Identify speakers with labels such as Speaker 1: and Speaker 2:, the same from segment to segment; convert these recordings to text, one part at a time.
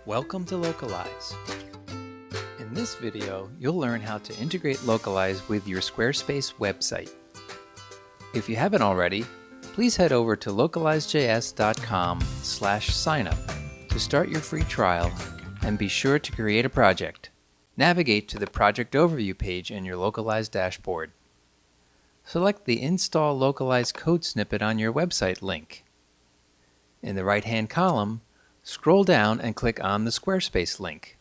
Speaker 1: Welcome to Localize. In this video, you'll learn how to integrate Localize with your Squarespace website. If you haven't already, please head over to localizejs.com/signup to start your free trial and be sure to create a project. Navigate to the Project Overview page in your Localize dashboard. Select the Install Localize Code Snippet on your website link. In the right-hand column, scroll down and click on the Squarespace link.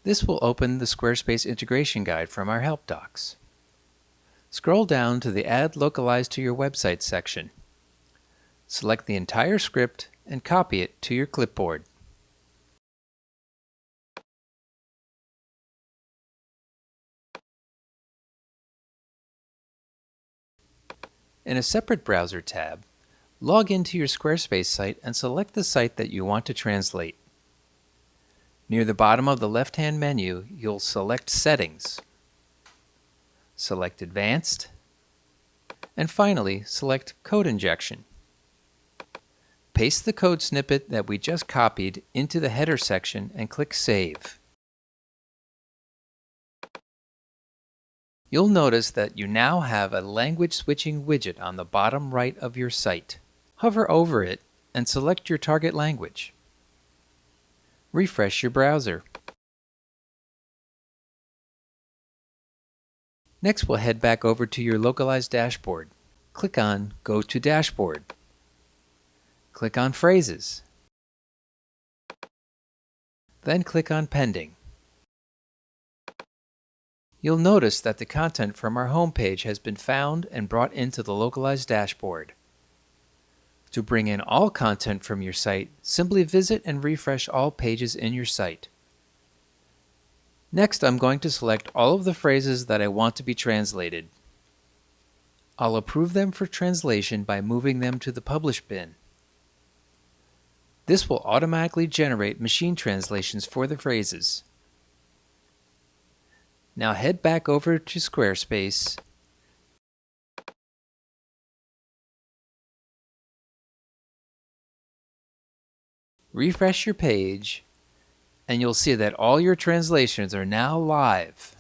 Speaker 1: This will open the Squarespace integration guide from our help docs. Scroll down to the Add Localize to your website section. Select the entire script and copy it to your clipboard. In a separate browser tab, log into your Squarespace site and select the site that you want to translate. Near the bottom of the left-hand menu, you'll select Settings. Select Advanced, and finally select Code Injection. Paste the code snippet that we just copied into the header section and click Save. You'll notice that you now have a language switching widget on the bottom right of your site. Hover over it and select your target language. Refresh your browser. Next, we'll head back over to your Localize dashboard. Click on Go to Dashboard. Click on Phrases. Then click on Pending. You'll notice that the content from our home page has been found and brought into the Localize dashboard. To bring in all content from your site, simply visit and refresh all pages in your site. Next, I'm going to select all of the phrases that I want to be translated. I'll approve them for translation by moving them to the Publish bin. This will automatically generate machine translations for the phrases. Now head back over to Squarespace refresh your page, and you'll see that all your translations are now live.